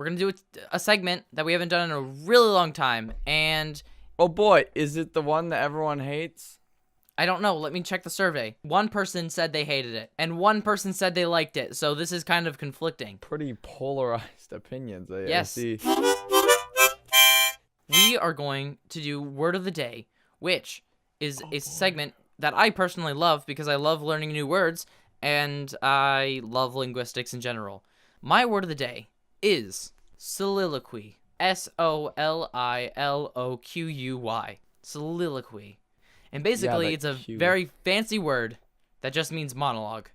we're going to do a segment that we haven't done in a really long time. And Oh boy, is it the one that everyone hates? I don't know. Let me check the survey. One person said they hated it, and one person said they liked it. So this is kind of conflicting. Pretty polarized opinions. Yes. I see. We are going to do Word of the Day, which is a segment that I personally love because I love learning new words, and I love linguistics in general. My word of the day is soliloquy. Soliloquy. Soliloquy. And basically, it's a very fancy word that just means monologue.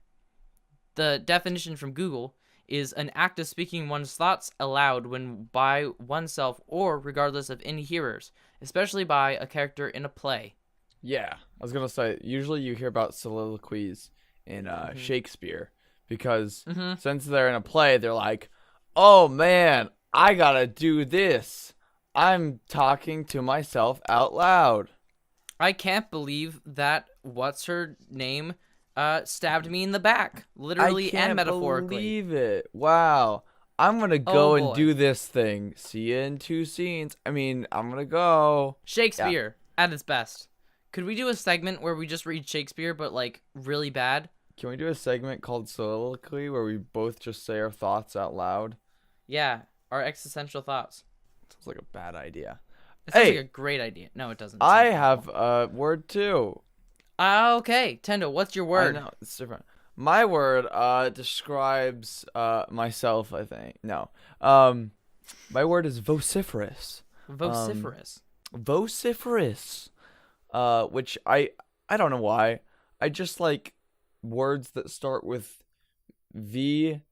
The definition from Google is an act of speaking one's thoughts aloud when by oneself or regardless of any hearers, especially by a character in a play. Yeah, I was gonna say, usually you hear about soliloquies in Shakespeare because since they're in a play, they're like, oh man, I gotta do this. I'm talking to myself out loud. I can't believe that what's-her-name stabbed me in the back, literally and metaphorically. I can't believe it. Wow. I'm gonna go and do this thing. See you in 2 scenes. I'm gonna go. Shakespeare at its best. Could we do a segment where we just read Shakespeare, but like really bad? Can we do a segment called Soliloquy where we both just say our thoughts out loud? Yeah, our existential thoughts. Sounds like a bad idea. It sounds like a great idea. No, it doesn't. I have a word too. Okay, Tendo, what's your word? I know, it's different. My word describes myself, I think. No. My word is vociferous. Vociferous. Vociferous. Which I don't know why. I just like words that start with V,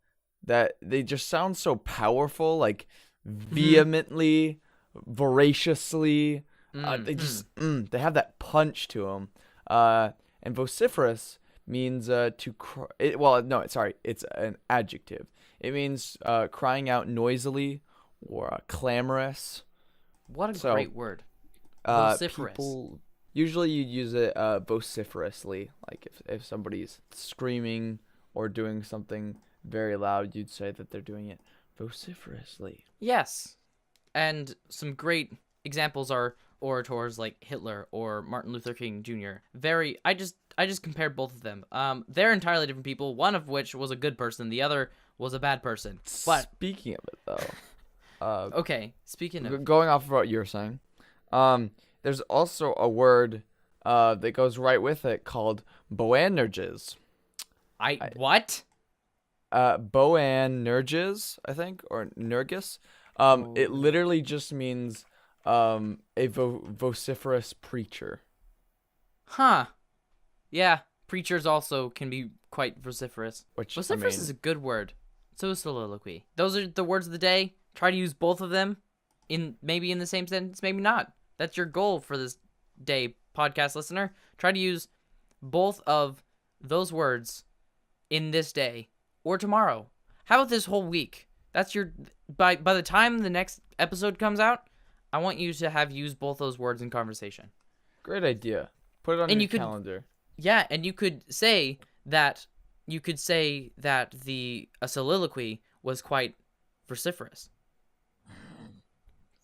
that they just sound so powerful, like vehemently, voraciously. They just they have that punch to them. And vociferous means to cry. It's an adjective. It means crying out noisily or clamorous. What a great word. Vociferous. Usually you'd use it vociferously, like if somebody's screaming or doing something very loud, you'd say that they're doing it vociferously. Yes. And some great examples are orators like Hitler or Martin Luther King Jr. I just compared both of them. They're entirely different people, one of which was a good person, the other was a bad person. But speaking of it though, okay, speaking of going off of what you're saying, there's also a word that goes right with it called boanerges. What? Boanerges, I think, or nergis. It literally just means a vociferous preacher. Huh. Yeah, preachers also can be quite vociferous. Vociferous is a good word. So is soliloquy. Those are the words of the day. Try to use both of them maybe in the same sentence, maybe not. That's your goal for this day, podcast listener. Try to use both of those words in this day or tomorrow. How about this whole week? That's your by the time the next episode comes out, I want you to have used both those words in conversation. Great idea. Put it on your calendar. Yeah, and you could say that the soliloquy was quite vociferous.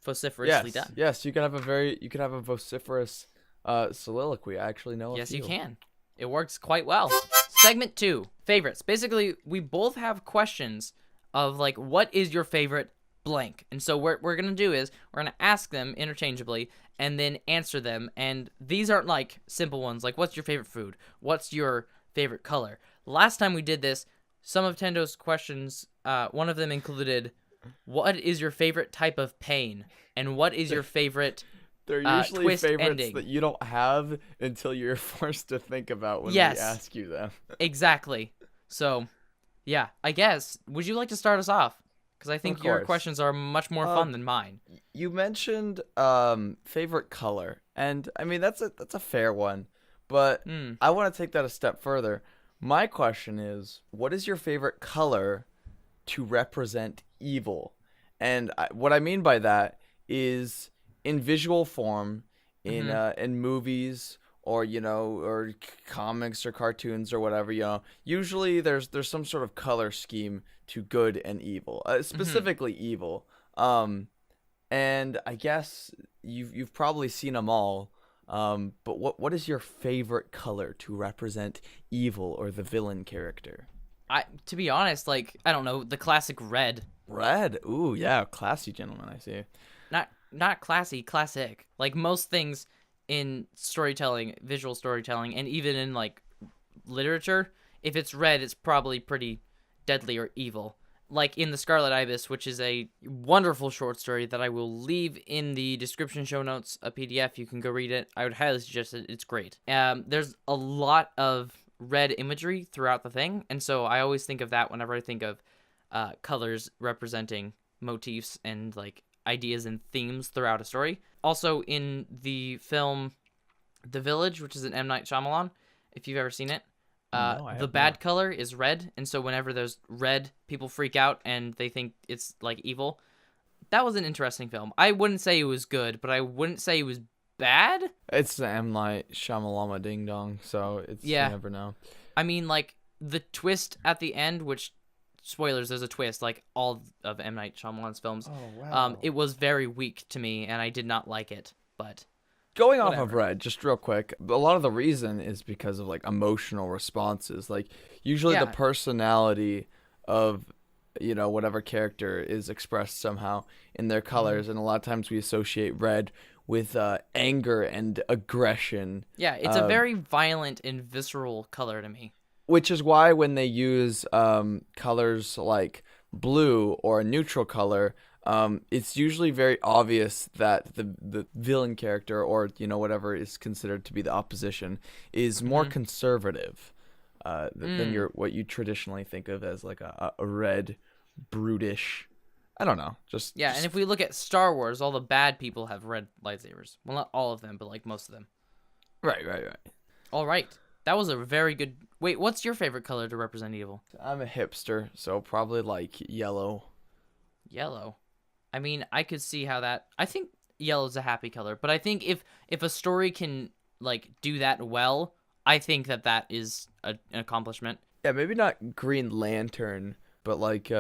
Vociferously done. Yes, you could have a vociferous soliloquy. I actually know. Yes, you can. It works quite well. Segment 2, favorites. Basically, we both have questions of like, what is your favorite blank? And so what we're gonna do is we're gonna ask them interchangeably and then answer them. And these aren't like simple ones like, what's your favorite food? What's your favorite color? Last time we did this, some of Tendo's questions, one of them included, what is your favorite type of pain? And what is your favorite They're usually twist favorites ending? that you don't have until you're forced to think about when we ask you them. Exactly. So, yeah, I guess. Would you like to start us off? Because I think your questions are much more fun than mine. You mentioned favorite color, and I mean that's a fair one, but I want to take that a step further. My question is, what is your favorite color to represent evil? And what I mean by that is in visual form, in movies or or comics or cartoons or whatever, usually there's some sort of color scheme to good and evil, specifically evil. And I guess you've probably seen them all. But what is your favorite color to represent evil or the villain character? To be honest, like, I don't know, the classic red. Red. Ooh, yeah, classy gentleman, I see. Not classy, classic. Like most things in storytelling, visual storytelling, and even in like literature, if it's red, it's probably pretty deadly or evil. Like in The Scarlet Ibis, which is a wonderful short story that I will leave in the description show notes, a PDF. You can go read it. I would highly suggest it. It's great. There's a lot of red imagery throughout the thing, and so I always think of that whenever I think of colors representing motifs and like ideas and themes throughout a story. Also in the film The Village, which is an M. Night Shyamalan, if you've ever seen it, No, the bad color is red, and so whenever there's red, people freak out and they think it's like evil. That was an interesting film. I wouldn't say it was good, but I wouldn't say it was bad. It's the M. Night Shyamalama ding dong, so you never know. I mean, like the twist at the end, which spoilers, there's a twist, like all of M. Night Shyamalan's films. Oh wow. It was very weak to me, and I did not like it. But going off of red, just real quick, a lot of the reason is because of like emotional responses. Like usually the personality of whatever character is expressed somehow in their colors, and a lot of times we associate red with anger and aggression. Yeah, it's a very violent and visceral color to me. Which is why when they use colors like blue or a neutral color, it's usually very obvious that the villain character or whatever is considered to be the opposition is more conservative than what you traditionally think of as like a red, brutish. I don't know. And if we look at Star Wars, all the bad people have red lightsabers. Well, not all of them, but like most of them. Right. All right. That was a very good... Wait, what's your favorite color to represent evil? I'm a hipster, so probably like yellow. Yellow? I mean, I could see how that... I think yellow's a happy color, but I think if a story can like do that well, I think that is an accomplishment. Yeah, maybe not Green Lantern, but like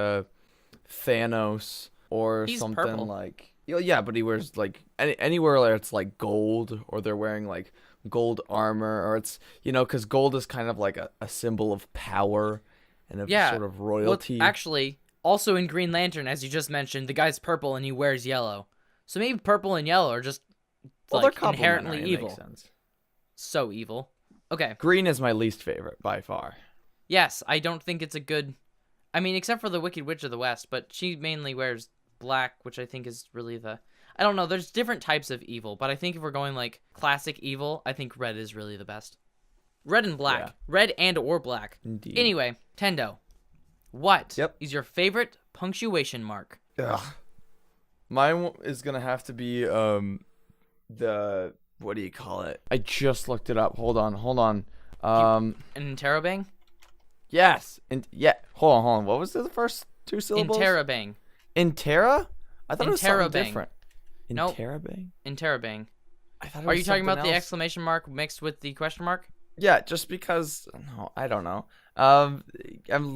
Thanos or He's something purple. like... Yeah, but he wears like anywhere where it's like gold, or they're wearing like gold armor, or it's because gold is kind of like a symbol of power and of sort of royalty. Well, actually, also in Green Lantern, as you just mentioned, the guy's purple and he wears yellow, so maybe purple and yellow are just like inherently evil. Makes sense. So evil. Okay, green is my least favorite by far. Yes, I don't think it's a good... I mean, except for the Wicked Witch of the West, but she mainly wears black, which I think is really the... I don't know, there's different types of evil, but I think if we're going like classic evil, I think red is really the best. Red and black. Yeah. Red and or black. Indeed. Anyway, Tendo, what is your favorite punctuation mark? Ugh. Mine is going to have to be the... What do you call it? I just looked it up. Hold on. An interrobang? Yes. Hold on. What was the first two syllables? Interrobang. Interra? I thought it was something Interrobang. different. Nope. Interrobang? Interrobang. I thought it was Are you talking about else. the exclamation mark mixed with the question mark? Yeah, just because... No, I don't know. I'm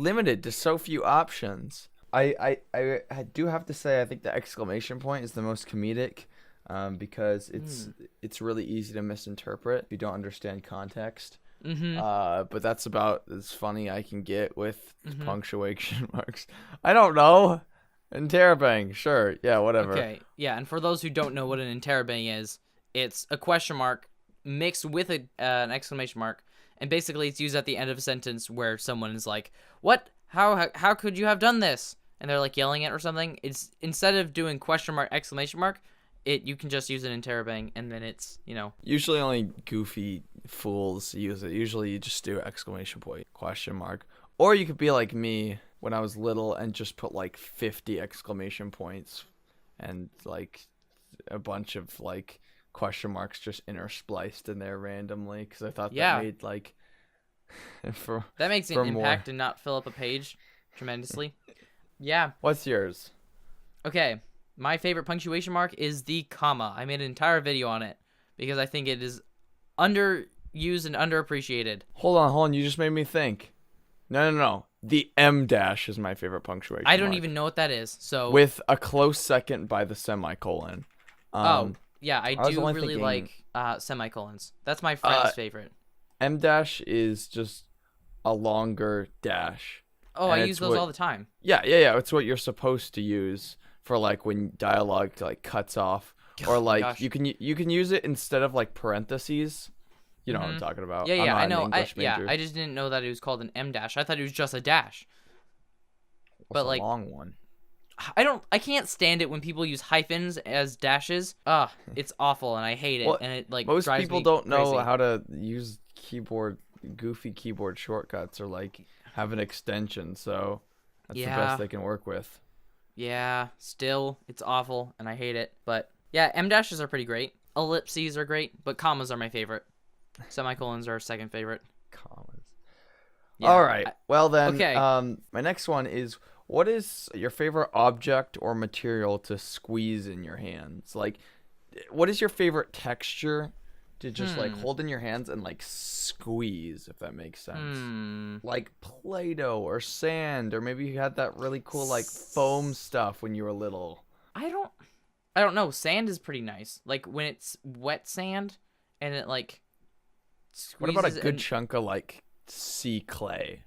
limited to so few options. I do have to say I think the exclamation point is the most comedic, because it's really easy to misinterpret if you don't understand context. But that's about as funny I can get with punctuation marks. I don't know. Interrobang, sure. Yeah, whatever. Okay, yeah, and for those who don't know what an interrobang is, it's a question mark mixed with an exclamation mark, and basically it's used at the end of a sentence where someone is like, what? How could you have done this? And they're like yelling it or something. It's instead of doing question mark, exclamation mark, you can just use an interrobang, and then it's, Usually only goofy fools use it. Usually you just do exclamation point, question mark. Or you could be like me when I was little and just put like 50 exclamation points and like a bunch of like question marks just interspliced in there randomly, because I thought that made like... that makes an impact and not fill up a page tremendously. Yeah. What's yours? Okay. My favorite punctuation mark is the comma. I made an entire video on it because I think it is used and underappreciated. Hold on. You just made me think. No. The M dash is my favorite punctuation I don't mark, even know what that is. So with a close second by the semicolon. Yeah, I was do only really thinking, like semicolons. That's my friend's favorite. M dash is just a longer dash. Oh, I use those all the time. Yeah. It's what you're supposed to use for like when dialogue like cuts off, or like you can use it instead of like parentheses. You know what I'm talking about? Yeah, I'm not I know. an English major. I just didn't know that it was called an M dash. I thought it was just a dash. What's but like a long one? I can't stand it when people use hyphens as dashes. It's awful and I hate it. Well, and it like most drives people me don't know crazy. how to use goofy keyboard shortcuts, or like have an extension, so that's the best they can work with. Yeah, still it's awful and I hate it. But yeah, M dashes are pretty great. Ellipses are great, but commas are my favorite. Semicolons are second favorite. Commas. Yeah, All right. Well then, okay. My next one is, what is your favorite object or material to squeeze in your hands? Like, what is your favorite texture to just like hold in your hands and like squeeze, if that makes sense? Like Play-Doh or sand, or maybe you had that really cool like foam stuff when you were little. I don't know. Sand is pretty nice. Like when it's wet sand and it like What about a squeezes good chunk of like sea clay?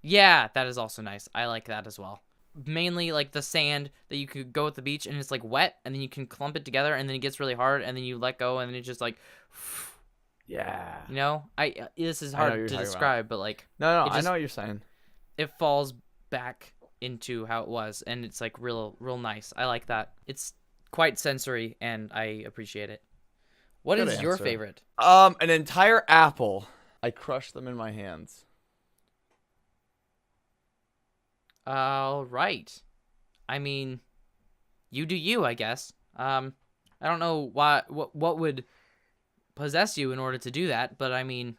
Yeah, that is also nice. I like that as well. Mainly like the sand that you could go at the beach and it's like wet, and then you can clump it together, and then it gets really hard, and then you let go, and then it just like, yeah. you know, this is hard to describe, but like no, I know what you're saying. It falls back into how it was, and it's like real nice. I like that. It's quite sensory, and I appreciate it. What is your favorite? An entire apple. I crushed them in my hands. All right. I mean, you do you, I guess. I don't know what would possess you in order to do that, but I mean,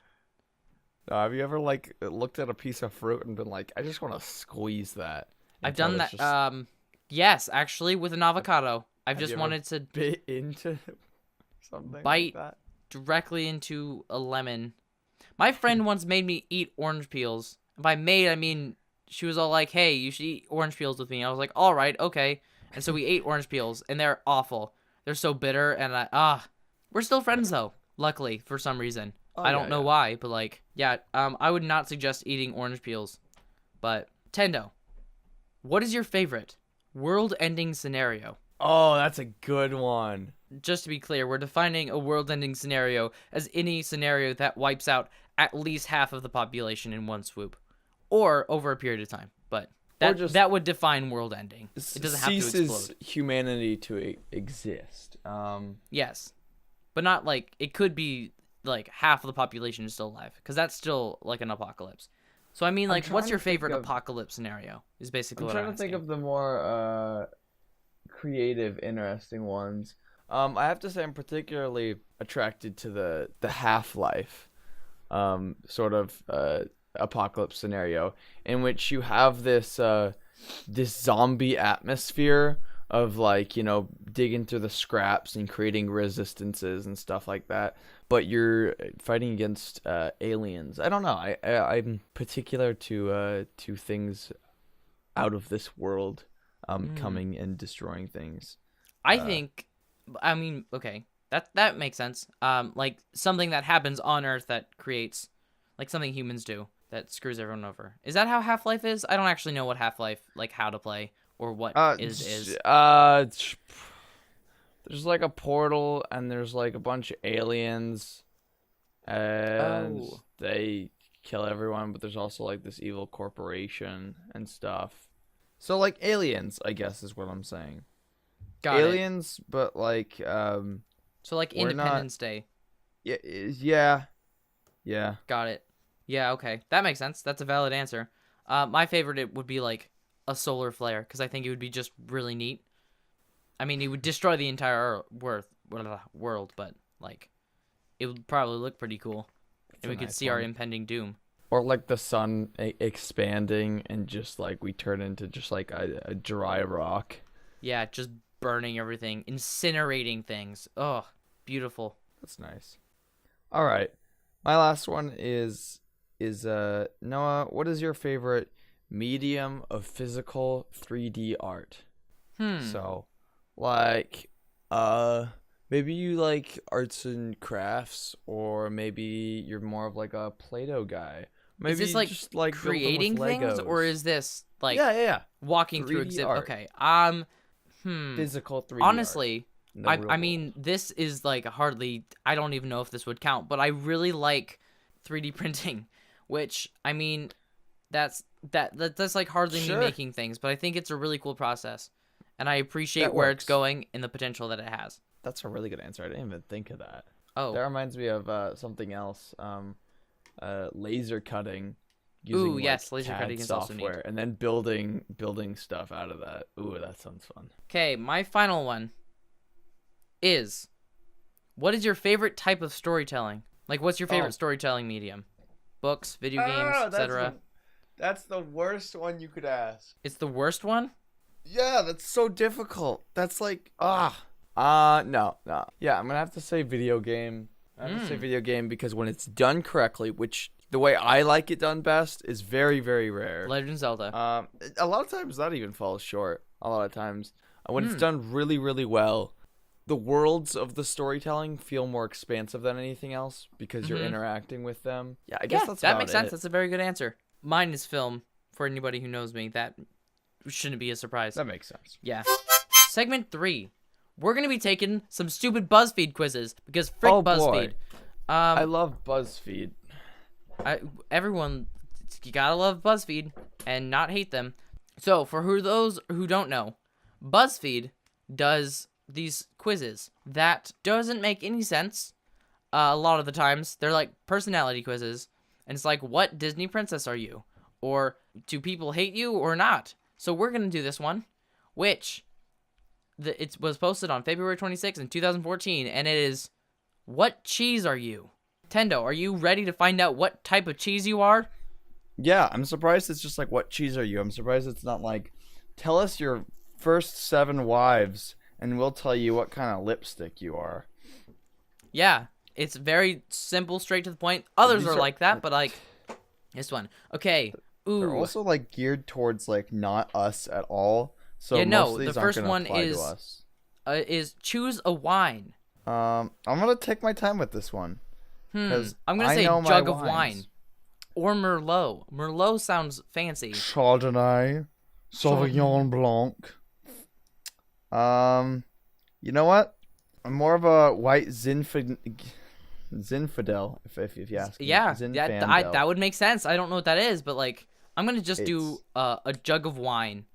have you ever like looked at a piece of fruit and been like, I just want to squeeze that? I've done that. Yes, actually, with an avocado. I've just wanted to bit into something. Bite like that? directly into a lemon. My friend once made me eat orange peels. By made, I mean she was all like, "Hey, you should eat orange peels with me." And I was like, "All right, okay." And so we ate orange peels, and they're awful. They're so bitter, and we're still friends though. Luckily, for some reason, I don't know why, but like, yeah, I would not suggest eating orange peels. But Tendo, what is your favorite world-ending scenario? Oh, that's a good one. Just to be clear, we're defining a world-ending scenario as any scenario that wipes out at least half of the population in one swoop, or over a period of time. But that would define world-ending. It doesn't have to explode. Ceases humanity to exist. Yes, but not like it could be like half of the population is still alive, because that's still like an apocalypse. So I mean, like, what's your favorite apocalypse scenario? Is basically what I'm trying to think asking. of the more creative, interesting ones. I have to say I'm particularly attracted to the Half-Life sort of apocalypse scenario, in which you have this zombie atmosphere of like, you know, digging through the scraps and creating resistances and stuff like that, but you're fighting against aliens. I don't know. I'm particular to things out of this world coming and destroying things. I mean, okay, that makes sense. Like something that happens on Earth that creates, like something humans do that screws everyone over. Is that how Half-Life is? I don't actually know what Half-Life, like how to play or what is. There's like a portal, and there's like a bunch of aliens, and they kill everyone, but there's also like this evil corporation and stuff. So like aliens, I guess is what I'm saying. Aliens, but like so like Independence Day. Yeah. Got it. Yeah, okay. That makes sense. That's a valid answer. My favorite, it would be like a solar flare, because I think it would be just really neat. I mean, it would destroy the entire world, but like it would probably look pretty cool. And we could see our impending doom. Or like the sun expanding, and just like we turn into just like a dry rock. Yeah, just burning everything, incinerating things. Oh, beautiful. That's nice. All right. My last one is Noah, what is your favorite medium of physical 3D art? So, like, maybe you like arts and crafts, or maybe you're more of like a Play-Doh guy. Maybe is this like just like creating things, or is this like yeah. walking through 3D exhibit? art. Okay. Physical 3D Honestly, art. I mean, this is like hardly. I don't even know if this would count, but I really like 3D printing, which I mean, that's like hardly me making things, but I think it's a really cool process, and I appreciate where it's going and the potential that it has. That's a really good answer. I didn't even think of that. Oh, that reminds me of something else. Laser cutting. Ooh, yes, laser cutting is also neat. And then building stuff out of that. Ooh, that sounds fun. Okay, my final one is, what is your favorite type of storytelling? Like, what's your favorite storytelling medium? Books, video games, etc. That's the worst one you could ask. It's the worst one? Yeah, that's so difficult. That's like, no. Yeah, I'm gonna have to say video game. I have to say video game because when it's done correctly, which the way I like it done best is very, very rare. Legend of Zelda. A lot of times that even falls short. A lot of times when it's done really, really well, the worlds of the storytelling feel more expansive than anything else because you're interacting with them. Yeah, I guess that makes sense. That's a very good answer. Mine is film. For anybody who knows me, that shouldn't be a surprise. That makes sense. Yeah. Segment 3. We're going to be taking some stupid BuzzFeed quizzes because frick BuzzFeed. Boy. I love BuzzFeed. Everyone, you gotta love BuzzFeed and not hate them. So, for those who don't know, BuzzFeed does these quizzes that doesn't make any sense. A lot of the times, they're like personality quizzes, and it's like, what Disney princess are you? Or do people hate you or not? So we're gonna do this one, which it was posted on February 26th in 2014, and it is, what cheese are you? Tendo, are you ready to find out what type of cheese you are? Yeah, I'm surprised it's just like, what cheese are you? I'm surprised it's not like, tell us your first 7 wives, and we'll tell you what kind of lipstick you are. Yeah, it's very simple, straight to the point. Others are like that, but like this one. Okay. Ooh. They're also like geared towards like not us at all. So yeah, most of these the first one is choose a wine. I'm gonna take my time with this one. I'm gonna say jug of wine, or Merlot. Merlot sounds fancy. Chardonnay, Sauvignon Blanc. You know what? I'm more of a white Zinfandel, if you ask me. Yeah, that would make sense. I don't know what that is, but like, I'm gonna just do a jug of wine.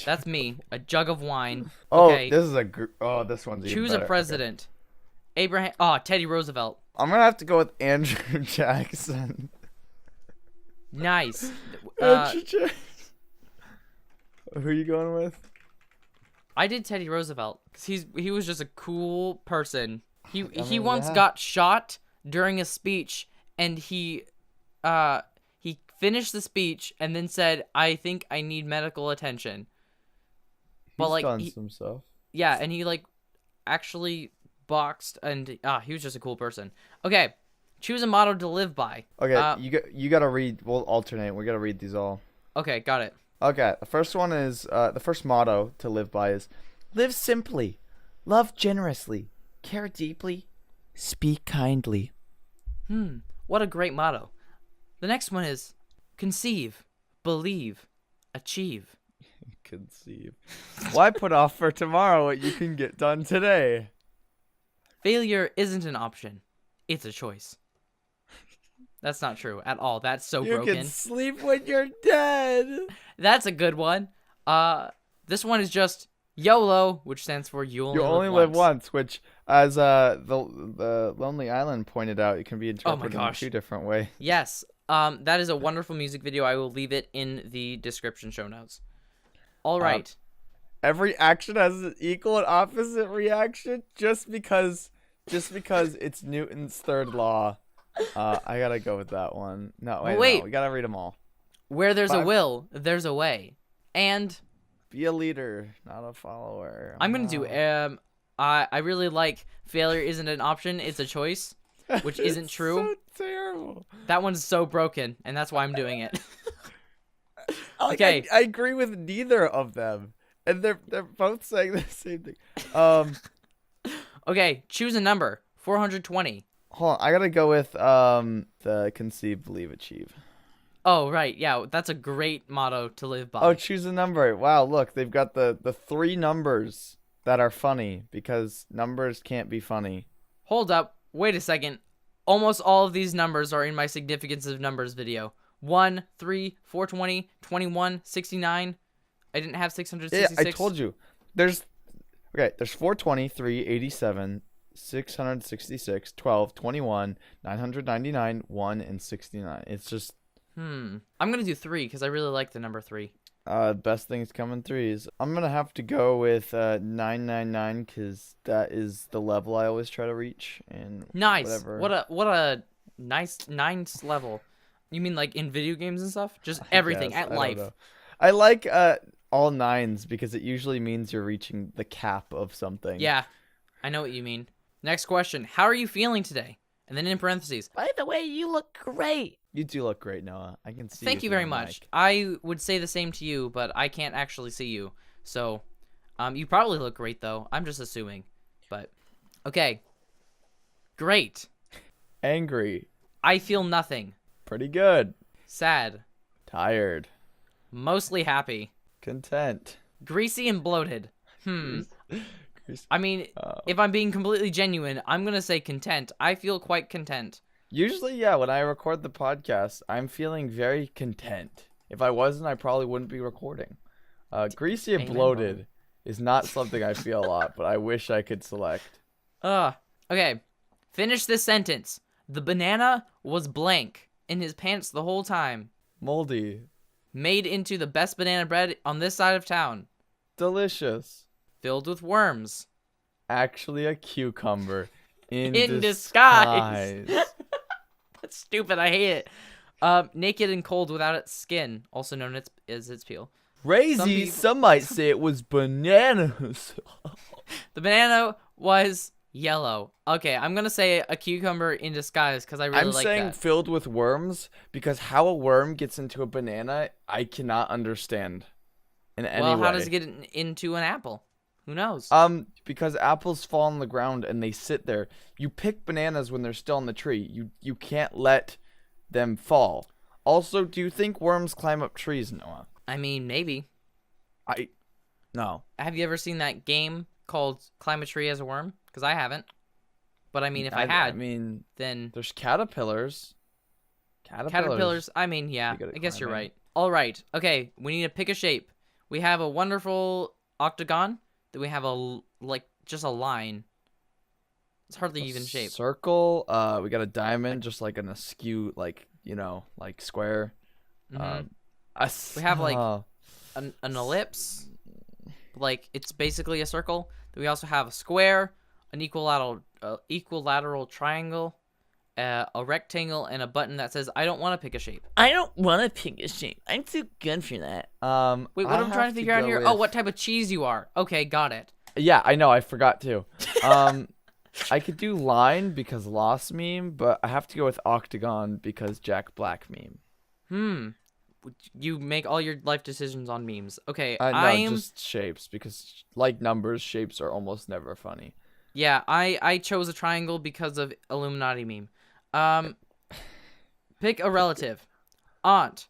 That's me, a jug of wine. Okay. This is this one's choose even better. A president. Okay. Teddy Roosevelt. I'm gonna have to go with Andrew Jackson. Nice. Andrew Jackson. Who are you going with? I did Teddy Roosevelt because he was just a cool person. He once got shot during a speech, and he finished the speech and then said, "I think I need medical attention." But like done some stuff. Yeah, and he like actually boxed, and he was just a cool person. Okay, choose a motto to live by. Okay, you gotta read. We'll alternate. We gotta read these all. Okay, got it. Okay, the first one is the first motto to live by is live simply, love generously, care deeply, speak kindly. What a great motto. The next one is conceive, believe, achieve. Conceive. Why put off for tomorrow what you can get done today? Failure isn't an option. It's a choice. That's not true at all. That's so broken. You can sleep when you're dead. That's a good one. This one is just YOLO, which stands for you only live once, which, as the Lonely Island pointed out, it can be interpreted in 2 different ways. Yes. That is a wonderful music video. I will leave it in the description show notes. All right. Every action has an equal and opposite reaction. Just because it's Newton's third law. I gotta go with that one. No, wait. No, we gotta read them all. Where there's a will, there's a way. And be a leader, not a follower. I'm gonna do I really like failure isn't an option, it's a choice. which isn't true. So terrible. That one's so broken, and that's why I'm doing it. Okay. I agree with neither of them. And they're both saying the same thing. Okay, choose a number. 420. Hold on, I gotta go with the conceive, believe, achieve. Oh, right. Yeah, that's a great motto to live by. Oh, choose a number. Wow, look, they've got the 3 numbers that are funny because numbers can't be funny. Hold up. Wait a second. Almost all of these numbers are in my significance of numbers video. 1, 3, 420, 21, 69. I didn't have 666. Yeah, I told you. There's 420, 387, 666, 12, 21, 999, 1, and 69. It's just... I'm going to do 3 because I really like the number 3. Best things come in 3s. I'm going to have to go with 999 because that is the level I always try to reach. And nice. Whatever. What a nice level. You mean like in video games and stuff? Just everything at life. I like all 9s because it usually means you're reaching the cap of something. Yeah, I know what you mean. Next question. How are you feeling today? And then in parentheses, by the way, you look great. You do look great, Noah. I can see you. Thank you very much. I would say the same to you, but I can't actually see you. So, you probably look great, though. I'm just assuming. But, okay. Great. Angry. I feel nothing. Pretty good. Sad. Tired. Mostly happy. Content. Greasy and bloated. I mean, if I'm being completely genuine, I'm going to say content. I feel quite content. Usually, yeah, when I record the podcast, I'm feeling very content. If I wasn't, I probably wouldn't be recording. Greasy and bloated is not something I feel a lot, but I wish I could select. Okay. Finish this sentence. The banana was blank in his pants the whole time. Moldy. Made into the best banana bread on this side of town. Delicious. Filled with worms. Actually a cucumber. In disguise. That's stupid. I hate it. Naked and cold without its skin, also known as its peel. Crazy. Some might say it was bananas. The banana was yellow. Okay, I'm gonna say a cucumber in disguise because I really like that. I'm saying filled with worms because how a worm gets into a banana, I cannot understand. In any way. Well, how does it get into an apple? Who knows? Because apples fall on the ground and they sit there. You pick bananas when they're still on the tree. You can't let them fall. Also, do you think worms climb up trees, Noah? I mean, maybe. No. Have you ever seen that game called Climb a Tree as a Worm? Because I haven't. But I mean, if I had, then there's caterpillars. Caterpillars. I mean, yeah. I guess you're right. All right. Okay. We need to pick a shape. We have a wonderful octagon. Then we have just a line. It's hardly even shaped. Circle. We got a diamond, just like an askew, like square. Mm-hmm. We have an ellipse. Like it's basically a circle. Then we also have a square, an equilateral triangle, a rectangle, and a button that says, "I don't want to pick a shape." I don't want to pick a shape. I'm too good for that. Wait, what I'm trying to figure out here? Oh, what type of cheese you are? Okay, got it. Yeah, I know. I forgot too. I could do line because Lost meme, but I have to go with octagon because Jack Black meme. You make all your life decisions on memes. Okay, no, just shapes because like numbers, shapes are almost never funny. Yeah, I chose a triangle because of Illuminati meme. Pick a relative. Aunt,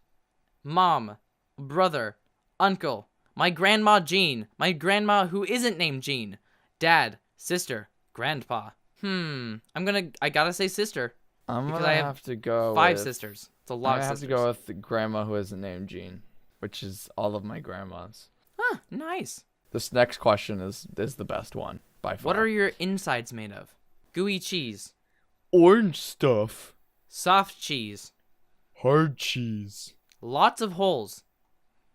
mom, brother, uncle, my grandma Jean, my grandma who isn't named Jean, dad, sister, grandpa. I gotta say sister. I'm gonna have to go 5 sisters. It's a lot of sisters. I have to go with the grandma who isn't named Jean, which is all of my grandmas. Huh, nice. This next question is the best one by far. What are your insides made of? Gooey cheese. Orange stuff. Soft cheese. Hard cheese. Lots of holes.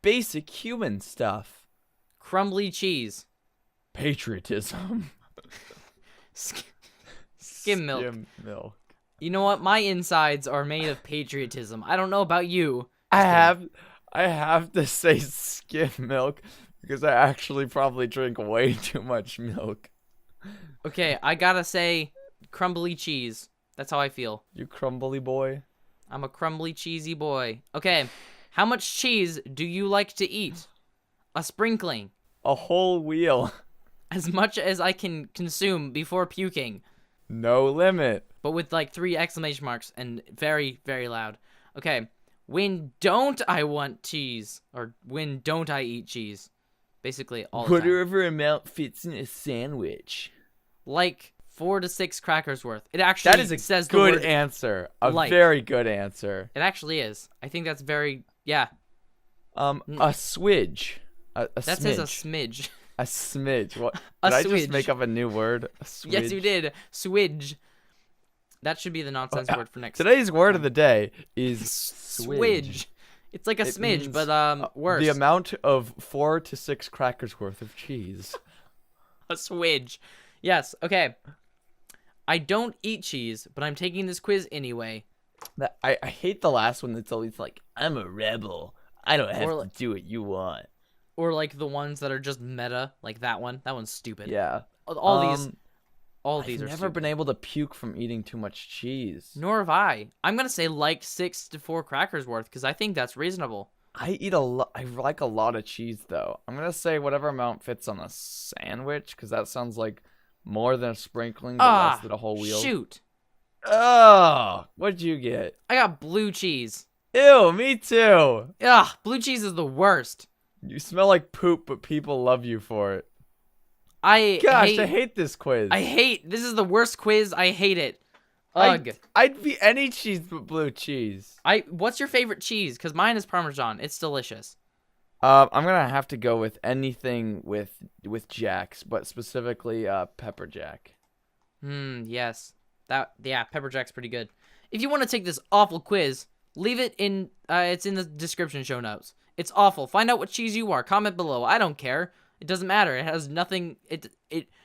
Basic human stuff. Crumbly cheese. Patriotism. Skim milk. You know what? My insides are made of patriotism. I don't know about you. I have to say skim milk because I actually probably drink way too much milk. Okay, I gotta say crumbly cheese. That's how I feel. You crumbly boy. I'm a crumbly, cheesy boy. Okay, how much cheese do you like to eat? A sprinkling. A whole wheel. As much as I can consume before puking. No limit. But with like 3 exclamation marks and very, very loud. Okay, when don't I want cheese? Or when don't I eat cheese? Basically, all the time. Whatever amount fits in a sandwich. Like 4 to 6 crackers worth. It actually says the good word answer. A like. very good answer. It actually is. I think that's very, yeah. A swidge. A That smidge. says a smidge. A smidge. What? A Did I just swidge. make up a new word? A swidge. Yes, you did. Swidge. That should be the nonsense word for next. Today's word of the day is Swidge. It's like a smidge, but worse. The amount of 4 to 6 crackers worth of cheese. A swidge. Yes. Okay. I don't eat cheese, but I'm taking this quiz anyway. I hate the last one that's always like, I'm a rebel. I don't have Or to do what you want. Or like the ones that are just meta, like that one. That one's stupid. Yeah. All these I've are never stupid. been able to puke from eating too much cheese. Nor have I. I'm gonna say like 6 to 4 crackers worth because I think that's reasonable. I eat a lot. I like a lot of cheese though. I'm gonna say whatever amount fits on a sandwich because that sounds like more than a sprinkling, but less than a whole wheel. Shoot! Oh, what'd you get? I got blue cheese. Ew, me too. Ugh, blue cheese is the worst. You smell like poop, but people love you for it. I hate this quiz. This is the worst quiz. I hate it. Ugh. I'd be any cheese but blue cheese. What's your favorite cheese? Because mine is Parmesan. It's delicious. I'm gonna have to go with anything with Jack's, but specifically pepper jack. Yes. Pepper jack's pretty good. If you want to take this awful quiz, leave it in it's in the description show notes. It's awful. Find out what cheese you are. Comment below. I don't care. It doesn't matter. It has nothing. It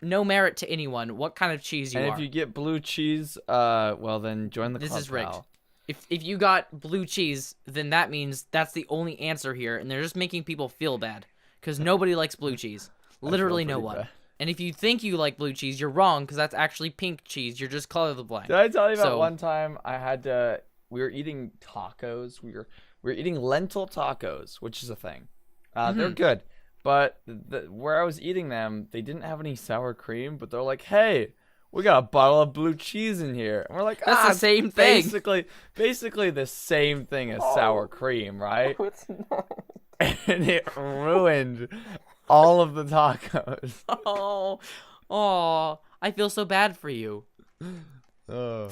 no merit to anyone. What kind of cheese you are. And if you get blue cheese, well then join the club. This is rigged. Pal. If you got blue cheese, then that means that's the only answer here, and they're just making people feel bad because nobody likes blue chease. Literally no one. Bad. And if you think you like blue cheese, you're wrong because that's actually pink cheese. You're just colorblind. Did I tell you about one time I had to? We were eating tacos. We were eating lentil tacos, which is a thing. They're good. But where I was eating them, they didn't have any sour cream. But they're like, "Hey, we got a bottle of blue cheese in here," and we're like, "That's the same thing." Basically the same thing as sour cream, right? No, it's not. And it ruined all of the tacos. Oh, I feel so bad for you. Oh.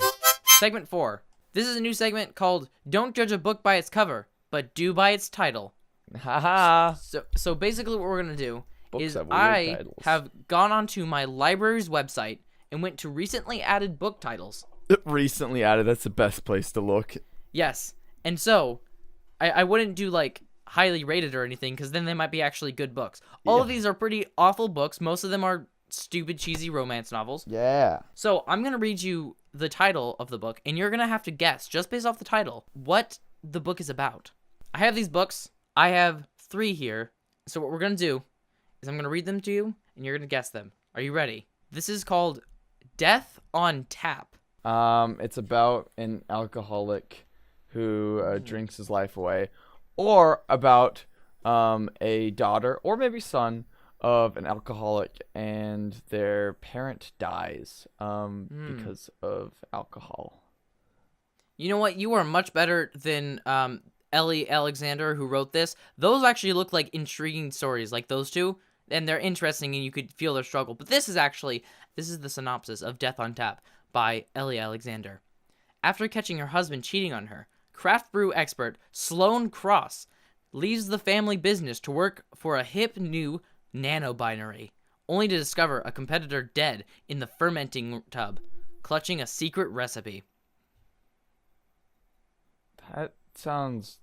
Segment 4. This is a new segment called "Don't Judge a Book by Its Cover, but Do by Its Title." Haha. So basically what we're going to do Books is have weird I titles. have gone onto my library's website and went to recently added book titles. Recently added. That's the best place to look. Yes. And so I wouldn't do like highly rated or anything because then they might be actually good books. All of these are pretty awful books. Most of them are stupid, cheesy romance novels. Yeah. So I'm going to read you the title of the book, and you're going to have to guess, just based off the title, what the book is about. I have these books. I have 3 here. So what we're going to do is I'm going to read them to you, and you're going to guess them. Are you ready? This is called Death on Tap. It's about an alcoholic who drinks his life away, or about a daughter or maybe son of an alcoholic, and their parent dies because of alcohol. You know what? You are much better than Ellie Alexander, who wrote this. Those actually look like intriguing stories, like those two, and they're interesting, and you could feel their struggle. But this is the synopsis of Death on Tap by Ellie Alexander. After catching her husband cheating on her, craft brew expert Sloane Cross leaves the family business to work for a hip new nano-binary, only to discover a competitor dead in the fermenting tub, clutching a secret recipe. That sounds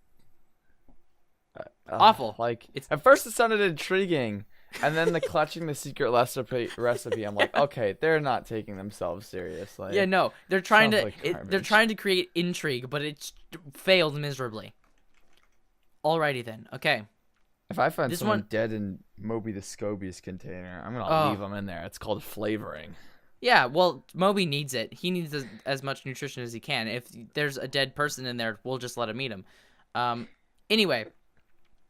awful. Like at first it sounded intriguing, and then the clutching the secret recipe. I'm like, okay, they're not taking themselves seriously. Yeah, no, they're trying Sounds to like they're trying to create intrigue, but it's failed miserably. Alrighty then. Okay. If I find This someone one- dead in Moby the Scobius container, I'm gonna leave them in there. It's called flavoring. Yeah, well, Moby needs it. He needs as much nutrition as he can. If there's a dead person in there, we'll just let him eat him. Anyway,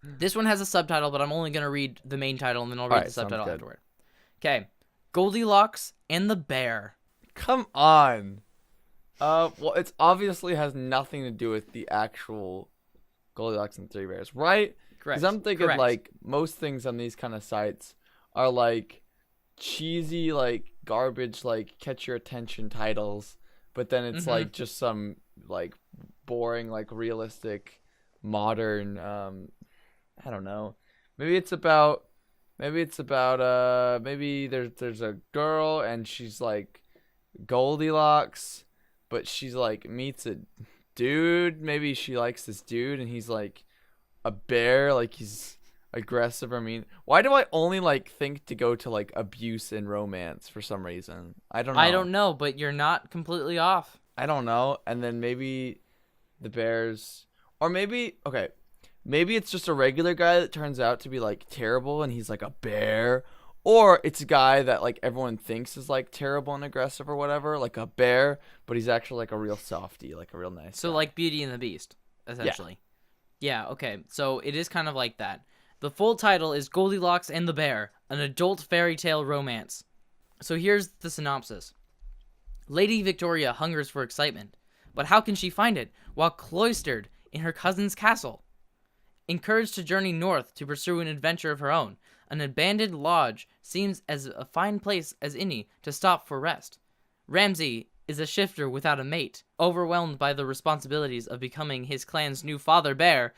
this one has a subtitle, but I'm only going to read the main title, and then I'll read the subtitle afterward. Okay. Goldilocks and the Bear. Come on. Well, it obviously has nothing to do with the actual Goldilocks and Three Bears, right? Correct. Because I'm thinking, like, most things on these kind of sites are, like, cheesy, like, garbage, like, catch your attention titles, but then it's, like, just some, like, boring, like, realistic, modern, I don't know. Maybe there's a girl and she's like Goldilocks, but she's like meets a dude. Maybe she likes this dude and he's like a bear, like he's aggressive or mean. Why do I only like think to go to like abuse and romance for some reason? I don't know, but you're not completely off. I don't know. And then maybe the bears, or maybe it's just a regular guy that turns out to be, like, terrible and he's, like, a bear. Or it's a guy that, like, everyone thinks is, like, terrible and aggressive or whatever, like a bear, but he's actually, like, a real softie, like, a real nice guy. Like Beauty and the Beast, essentially. Yeah, okay. So it is kind of like that. The full title is Goldilocks and the Bear, an adult fairy tale romance. So here's the synopsis. Lady Victoria hungers for excitement, but how can she find it while cloistered in her cousin's castle? Encouraged to journey north to pursue an adventure of her own, an abandoned lodge seems as a fine place as any to stop for rest. Ramsay is a shifter without a mate, overwhelmed by the responsibilities of becoming his clan's new father bear,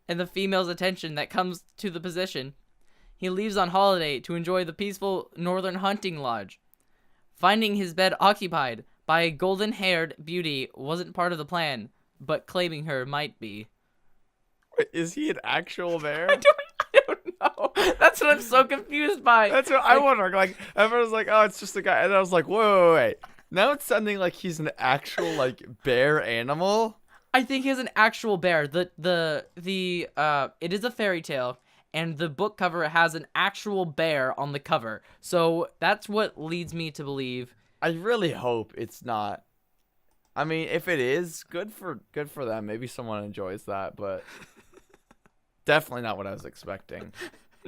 and the female's attention that comes to the position. He leaves on holiday to enjoy the peaceful northern hunting lodge. Finding his bed occupied by a golden-haired beauty wasn't part of the plan, but claiming her might be. Is he an actual bear? I don't know. That's what I'm so confused by. That's what I wonder. Like, everyone's like, oh, it's just a guy. And I was like, wait. Now it's sounding like he's an actual, like, bear animal. I think he's an actual bear. It is a fairy tale, and the book cover has an actual bear on the cover. So that's what leads me to believe. I really hope it's not. I mean, if it is, good for them. Maybe someone enjoys that, but definitely not what I was expecting.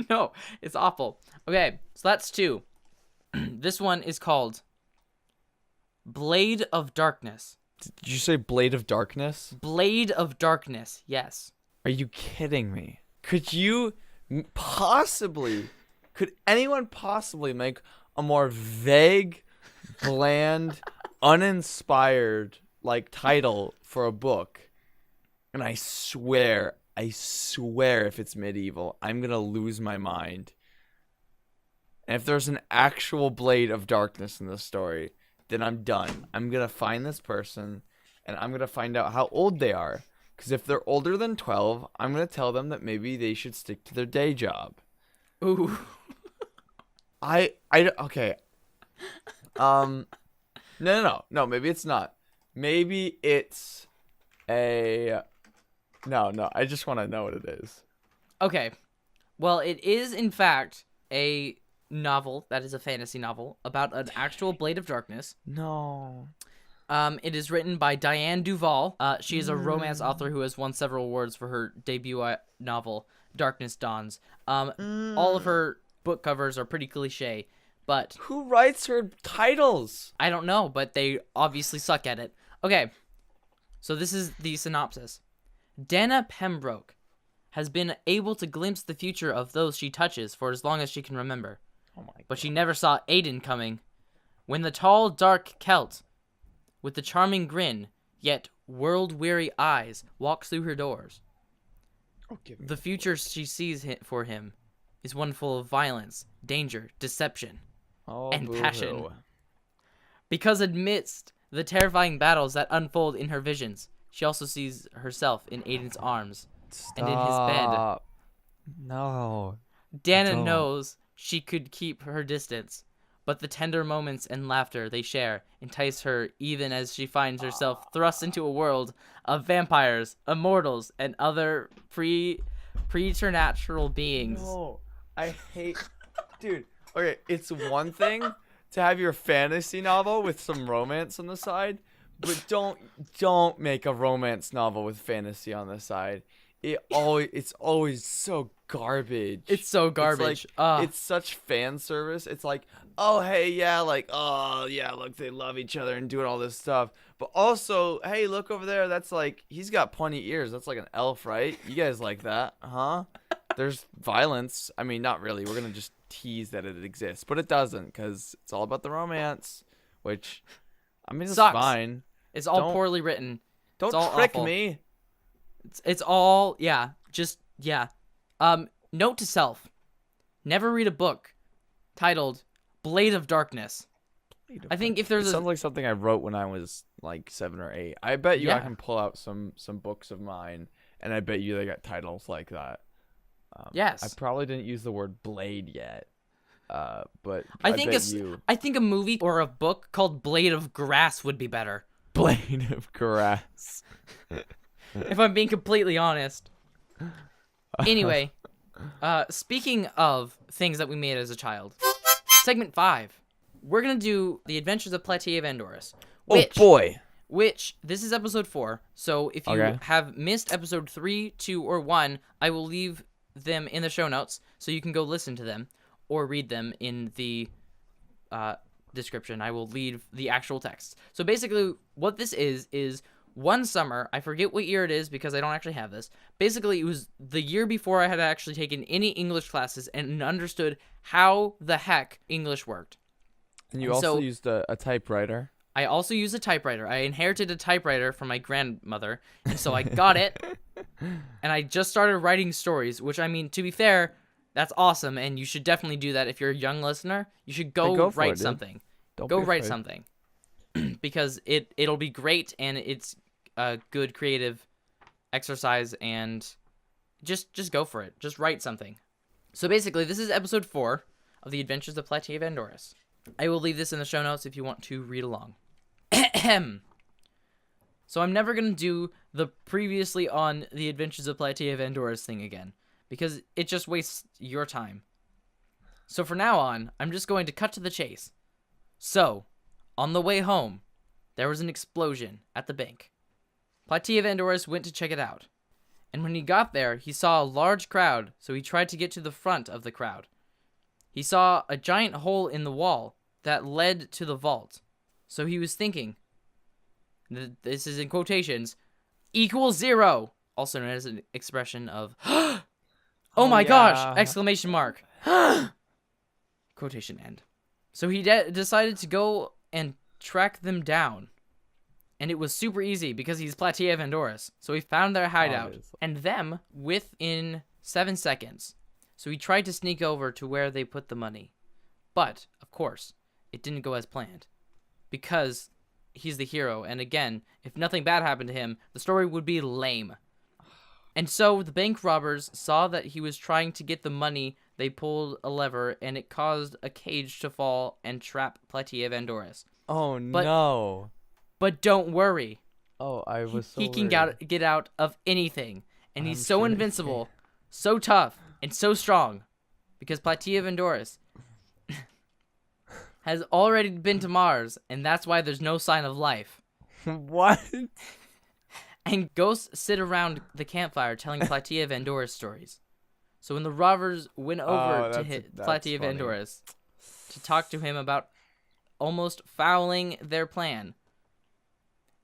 No, it's awful. Okay, so that's 2. This one is called Blade of Darkness. Did you say Blade of Darkness? Blade of Darkness, yes. Are you kidding me? Could anyone possibly make a more vague, bland, uninspired, like, title for a book? And I swear, if it's medieval, I'm gonna lose my mind. And if there's an actual Blade of Darkness in this story, then I'm done. I'm gonna find this person, and I'm gonna find out how old they are. Because if they're older than 12, I'm gonna tell them that maybe they should stick to their day job. Ooh. Okay. No, maybe it's not. Maybe it's a... No, I just want to know what it is. Okay. Well, it is, in fact, a novel that is a fantasy novel about an actual Blade of Darkness. No. It is written by Diane Duvall. She is a romance author who has won several awards for her debut novel, Darkness Dawns. All of her book covers are pretty cliche, but... Who writes her titles? I don't know, but they obviously suck at it. Okay, so this is the synopsis. Dana Pembroke has been able to glimpse the future of those she touches for as long as she can remember. Oh my God. But she never saw Aiden coming. When the tall, dark Celt, with the charming grin, yet world-weary eyes, walks through her doors. The future she sees for him is one full of violence, danger, deception, and passion. Because amidst the terrifying battles that unfold in her visions, she also sees herself in Aiden's arms and in his bed. No. Dana knows she could keep her distance, but the tender moments and laughter they share entice her even as she finds herself thrust into a world of vampires, immortals, and other preternatural beings. No, I hate... Dude, okay, it's one thing to have your fantasy novel with some romance on the side, but don't make a romance novel with fantasy on the side. It's always so garbage. It's so garbage. It's like, it's such fan service. It's like, oh hey, yeah, like, oh yeah, look, they love each other and doing all this stuff. But also, hey, look over there. That's like, he's got pointy ears. That's like an elf, right? You guys like that, huh? There's violence. I mean, not really. We're gonna just tease that it exists, but it doesn't, because it's all about the romance, which, I mean, it's fine. It's all poorly written. Don't all trick awful. me. It's all, yeah, just, yeah. Note to self. Never read a book titled Blade of Darkness. I think if there's sounds like something I wrote when I was like 7 or 8. I bet you I can pull out some books of mine, and I bet you they got titles like that. Yes. I probably didn't use the word blade yet. But I think a movie or a book called Blade of Grass would be better. Blade of Grass. If I'm being completely honest. Anyway, speaking of things that we made as a child, segment 5, we're gonna do the Adventures of Platea Vandorris. Which this is episode 4. So if you have missed episode 3, 2, or 1, I will leave them in the show notes so you can go listen to them or read them in the description. I will leave the actual text. So basically, what this is one summer, I forget what year it is because I don't actually have this. Basically, it was the year before I had actually taken any English classes and understood how the heck English worked. And you also used a typewriter. I also used a typewriter. I inherited a typewriter from my grandmother, and so I got it, and I just started writing stories, which, I mean, to be fair, that's awesome, and you should definitely do that if you're a young listener. You should go write something. Go write something. Because it'll be great, and it's a good creative exercise, and just go for it. Just write something. So basically, this is episode 4 of the Adventures of Platea Vandorris. I will leave this in the show notes if you want to read along. So I'm never going to do the previously on the Adventures of Platea Vandorris thing again, because it just wastes your time. So for now on, I'm just going to cut to the chase. So, on the way home, there was an explosion at the bank. Platea Vandorris went to check it out. And when he got there, he saw a large crowd, so he tried to get to the front of the crowd. He saw a giant hole in the wall that led to the vault. So he was thinking, this is in quotations, equals 0, also known as an expression of, oh my gosh, exclamation mark, quotation end. So he decided to go and track them down. And it was super easy because he's Platea Vandorris. So he found their hideout and them within 7 seconds. So he tried to sneak over to where they put the money. But, of course, it didn't go as planned. Because he's the hero, and again, if nothing bad happened to him, the story would be lame. And so the bank robbers saw that he was trying to get the money. They pulled a lever, and it caused a cage to fall and trap Platea Vandorris. Oh, no. But don't worry. Oh, I was so He can get out of anything. And he's so invincible, so tough, and so strong. Because Platea Vandorris has already been to Mars, and that's why there's no sign of life. What? And ghosts sit around the campfire telling Platea Vandorris stories. So when the robbers went over to hit Platea Vandorris to talk to him about almost fouling their plan,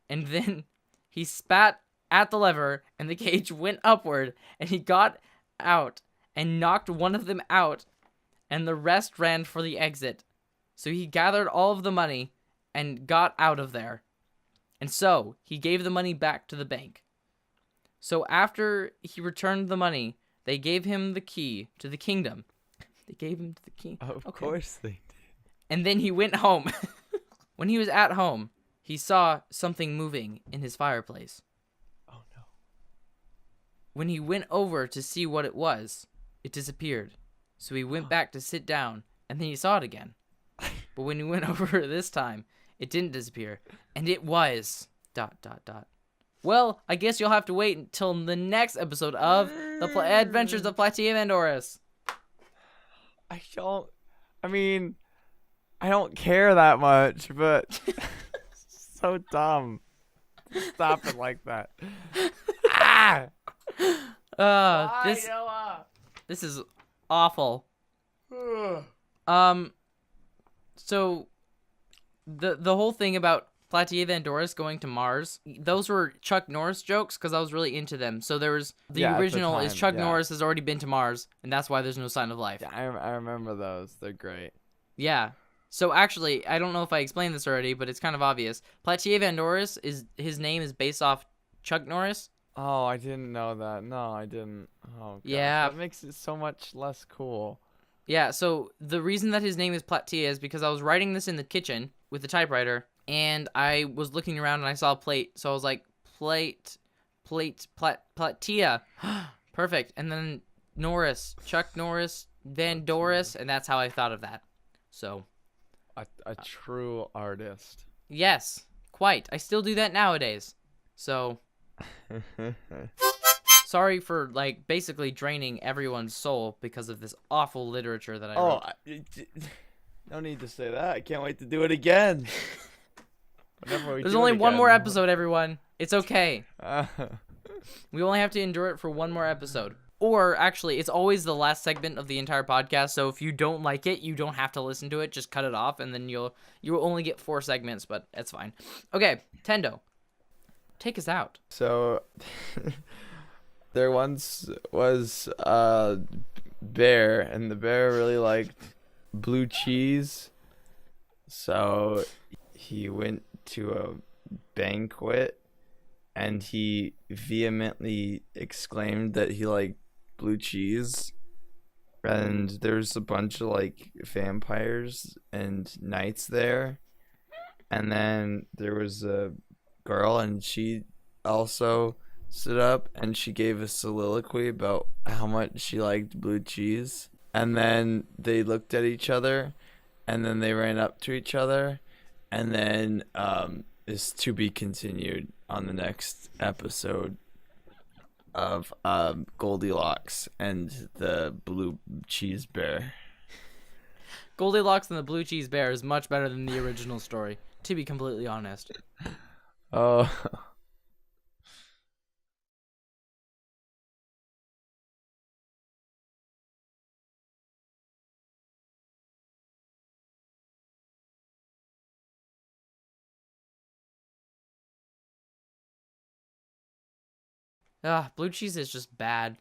and then he spat at the lever, and the cage went upward, and he got out and knocked one of them out, and the rest ran for the exit. So he gathered all of the money and got out of there. And so he gave the money back to the bank. So after he returned the money, they gave him the key to the kingdom. They gave him the key. Of course they did. And then he went home. When he was at home, he saw something moving in his fireplace. Oh no. When he went over to see what it was, it disappeared. So he went back to sit down, and then he saw it again. But when he went over this time, it didn't disappear. And it was... ... Well, I guess you'll have to wait until the next episode of the Adventures of Platea Vandorris. I mean, I don't care that much, but so dumb. Stop it like that. Ah! This Noah? this is awful. So the whole thing about Platea Vandorris going to Mars, those were Chuck Norris jokes because I was really into them. So there was the original is Chuck Norris has already been to Mars, and that's why there's no sign of life. Yeah, I remember those. They're great. Yeah. So actually, I don't know if I explained this already, but it's kind of obvious. Platea Vandorris his name is based off Chuck Norris. Oh, I didn't know that. No, I didn't. Oh, gosh. Yeah. That makes it so much less cool. Yeah, so the reason that his name is Platea is because I was writing this in the kitchen with the typewriter, and I was looking around and I saw a plate, so I was like, Platea. Perfect. And then Norris, Chuck Norris, Vandorris, and that's how I thought of that. So. A true artist. Yes, quite. I still do that nowadays. So. Sorry for, like, basically draining everyone's soul because of this awful literature that I wrote. No need to say that. I can't wait to do it again. There's only one more episode, everyone. It's okay. We only have to endure it for one more episode. Or, actually, it's always the last segment of the entire podcast, so if you don't like it, you don't have to listen to it. Just cut it off, and then you'll only get 4 segments, but that's fine. Okay, Tendo, take us out. So, there once was a bear, and the bear really liked blue cheese. So, he went to a banquet, and he vehemently exclaimed that he liked blue cheese. And there's a bunch of, like, vampires and knights there. And then there was a girl, and she also stood up and she gave a soliloquy about how much she liked blue cheese. And then they looked at each other, and then they ran up to each other, and then is to be continued on the next episode of Goldilocks and the blue cheese bear. Goldilocks and the blue cheese bear is much better than the original story, to be completely honest. Oh. Blue cheese is just bad.